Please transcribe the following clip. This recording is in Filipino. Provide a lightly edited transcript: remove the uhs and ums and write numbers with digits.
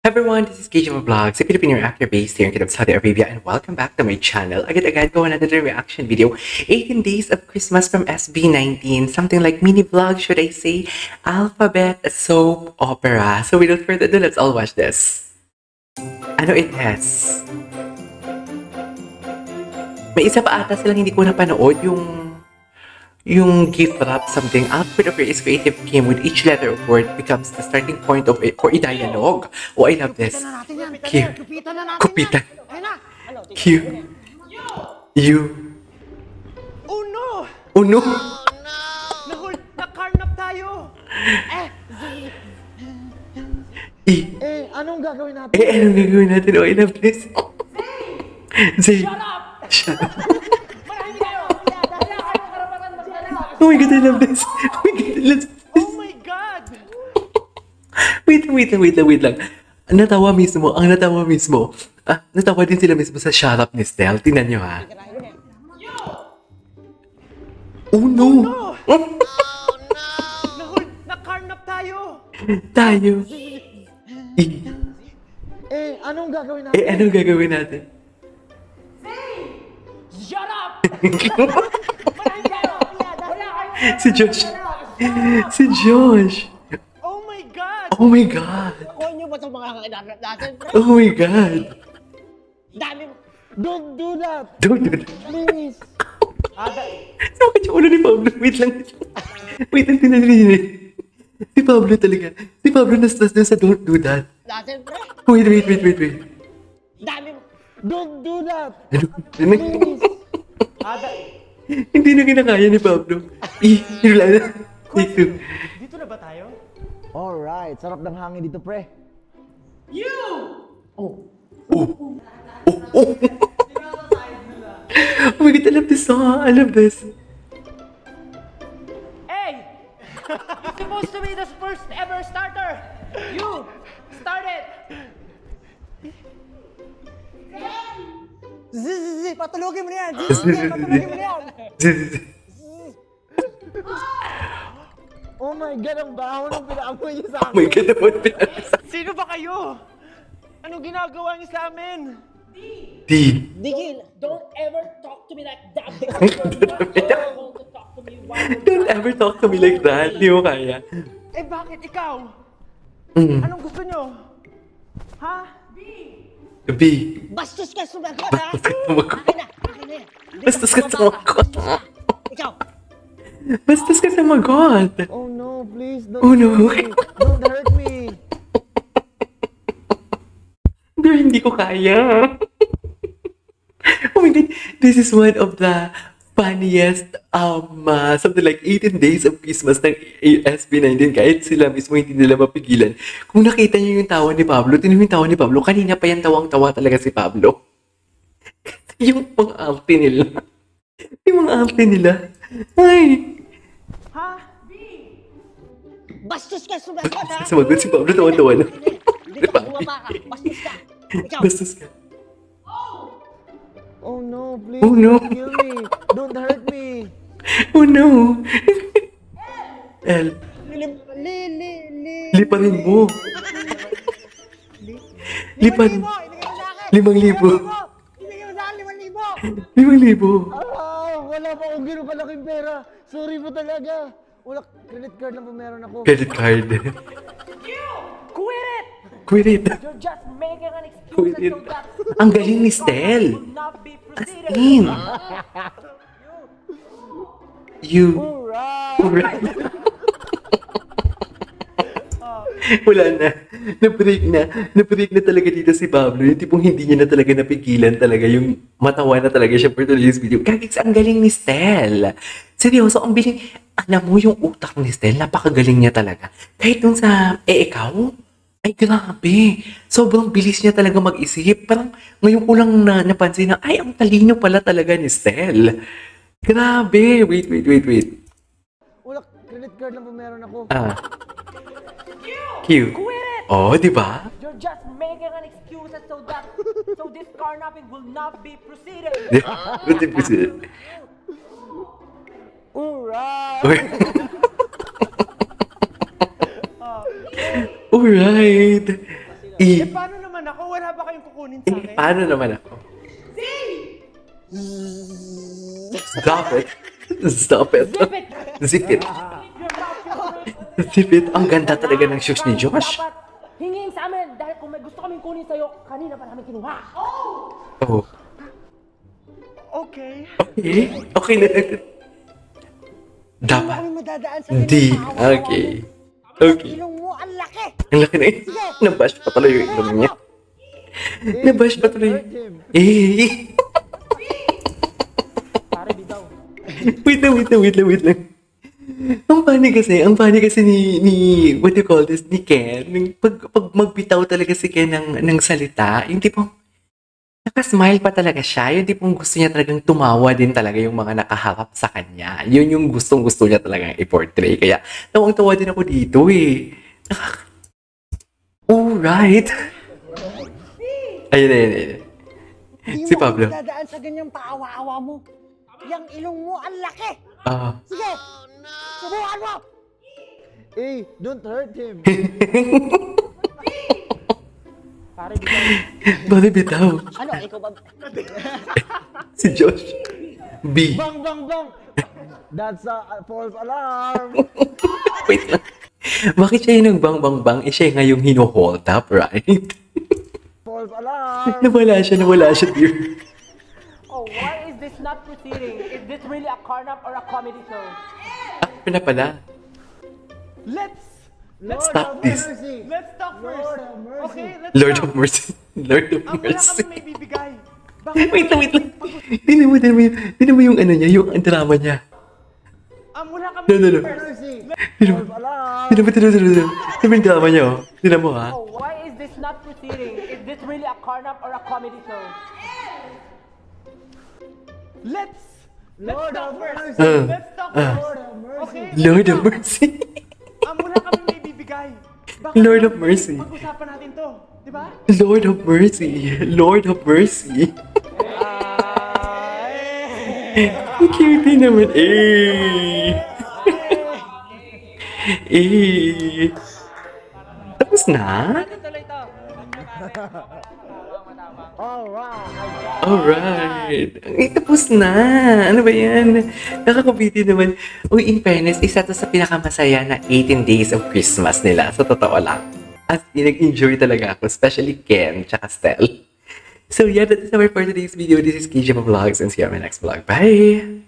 Everyone, this is KJ Vlogs, a Filipino reactor based here in Kingdom, Saudi Arabia, and welcome back to my channel. Agad-agad ko another reaction video. 18 Days of Christmas from SB19. Something like mini vlog, should I say? Alphabet soap opera. So without further ado, let's all watch this. Ano it has? May isa pa ata silang hindi ko napanood, yung gift wrap something. Alphabet opera is creative game with each letter of word becomes the starting point of it for a dialogue. Oh, I love this. Q. Kupitan. Q. U. Oh no! Oh no! Nakarnap tayo! E. Anong gagawin natin? Anong gagawin natin? Oh, I love this. Zay. Shut up! Shut up. Marami tayo! Wala kayong karapatan mag-shut Oh my god, I love this. Oh my god, let's... Oh my God! Wait lang. Natawa mismo. Natawa din sila mismo sa shut up ni Stel. Tingnan nyo ha. Oh no! Nakarnap tayo! Tayo. Anong gagawin natin? Anong gagawin natin? Shut up! Marami tayo! Wala kayong... Si Josh. Oh my God! Oh my god. Kuha niyo ba itong mga kailangan natin? Oh my god. Dami mo! Don't do that! Don't do that. Please! Sakit yung ulo ni Pablo. Wait lang. Wait lang, tinanong. Si Pablo talaga. Si Pablo nastas na sa don't do that. Natin, pre! Wait. Dami mo! Don't do that! Ano? Please! Hindi na kinakaya ni Pablo. Wala na. Dito na ba tayo? Alright, sarap ng hangin dito, pre. Oh my god, I love this song. I love this. Hey! You're supposed to be the first ever starter! You! Start it! Patulogin mo na yan! Oh my God, ang baho ng pinaamoy niyo sa Oh my god, naman pinasa. Sino ba kayo? Anong ginagawa niyo sa amin? D. Digil, don't ever talk to me like that because you're not able to talk to me while Don't ever talk to me like that. Hindi mo kaya. Eh bakit ikaw? Anong gusto niyo? Ha? B. bastos ka sumagot, ha? Bastos ka sumagot. Akin na yan. Bastos ka sumagot. Ikaw, Bastos ka sumagot. Oh no, please don't Oh no. don't hurt me. Girl, hindi ko kaya. Oh my god, this is one of the funniest, something like 18 Days of Christmas ng SB19. Kahit sila mismo hindi nila mapigilan. Kung nakita niyo yung tawa ni Pablo, tinan mo yung tawa ni Pablo, kanina pa yan tawang-tawa talaga si Pablo. Kasi yung mga arte nila. Ay! Ha? bastos ka sumagot, ha? Sumagot si Pablo, tawa-tawa na. Dito, bumaba ka. Bastos ka. Ikaw, Bastos ka. Oh no, please Oh no. don't kill me. Don't hurt me. Oh no! L. Liparin mo. Lipan. 5,000. Ibigay mo sa akin 5,000. 5,000. Wala pa akong gano'ng kalaking pera. Sorry po talaga. Wala, credit card lang po meron ako. Credit card. Quit it! Quit it. You're just making an Quit excuse it. so that Ang galing ni Stel. will not be As proceeded. in. You. Alright! Wala na. Na-break na talaga dito si Pablo. Yung tipong hindi niya na talaga napigilan talaga. Yung matawa na talaga siya for today's video. Kagix, ang galing ni Stel. Seryoso, ang biling. Alam mo yung utak ni Stel, napakagaling niya talaga. Kahit dun sa, ikaw, ay grabe. Sobrang bilis niya talaga mag-isip. Parang ngayon ko lang napansin na, ay, ang talino pala talaga ni Stel. Grabe. Wait. Wala, credit card lang po meron ako. Q. Quit it! Oh, di ba? You're just making an excuse so that So this carnapping will not be proceeded. What did we say? Alright! Alright. Paano naman ako? Wala ba kayong kukunin sa akin? Paano naman ako? Stop it. Stop it. Zip it. Zip it. Ang ganda talaga ng shoes ni Josh. Dapat hingin sa amin dahil kung may gusto kaming kunin sa'yo, kanina pa namin kinuha. Oh. Okay. Okay. Okay na. Dapat. Kami madadaan sa Hindi. ganyang Okay. Okay. ilong mo, ang laki! Ang laki na nabash pa tuloy yung ilong niya. Nabash pa tuloy. Eh. Pare, bitaw. Wait lang. Ang funny kasi ni what do you call this, ni Ken, pag magbitaw talaga si Ken ng salita, yung tipong, nakasmile pa talaga siya, yung tipong gusto niya talagang tumawa din talaga yung mga nakaharap sa kanya. Yun yung gustong-gusto niya talagang i-portray. Kaya, tawang-tawa din ako dito eh. Alright. Ayun. Hindi Si mo Pablo. kami madadaan sa ganyang paawa-awa mo. Yang ilong mo, ang laki! Ah. Sige! Subukan mo! Hey, don't hurt him! Pare, bitaw. Bakit bitaw? Ano, ikaw ba? Si Josh. B. Bang, bang, bang! That's a false alarm! Wait lang. Bakit siya yung bang-bang-bang? Eh, siya nga yung hino-hold up, right? False alarm! nawala siya, dear. Oh, why is this not proceeding? Is this really a carnap or a comedy show? Ano na pala? Let's Stop this. talk first. Okay, let's Lord talk. of mercy. Lord of Ang wala mercy. kami may bibigay. Bakit Wait lang. Tinan mo yung ano niya, yung drama niya. ang wala kami No. first? Tinan mo yung drama niya, oh. Tinan mo, ha? Oh, why is this not proceeding? Is this really a carnap or a comedy show? Let's talk first. Ah. Let's talk first. Okay? Lord of mercy. Ang wala kami may bibigay. Bakit Lord of mercy. pag-usapan natin to? Di ba? Lord of mercy. Lord of mercy. Ang cute naman. Tapos na? Alright. Tapos na. Ano ba yan? Nakakabiti naman. Uy, in fairness, isa to sa pinakamasaya na 18 days of Christmas nila. Sa totoo lang. As in, nag-enjoy talaga ako. Especially Ken, tsaka Stel. So yeah, that is our for today's video. This is KJ Vlogs and see you on my next vlog. Bye!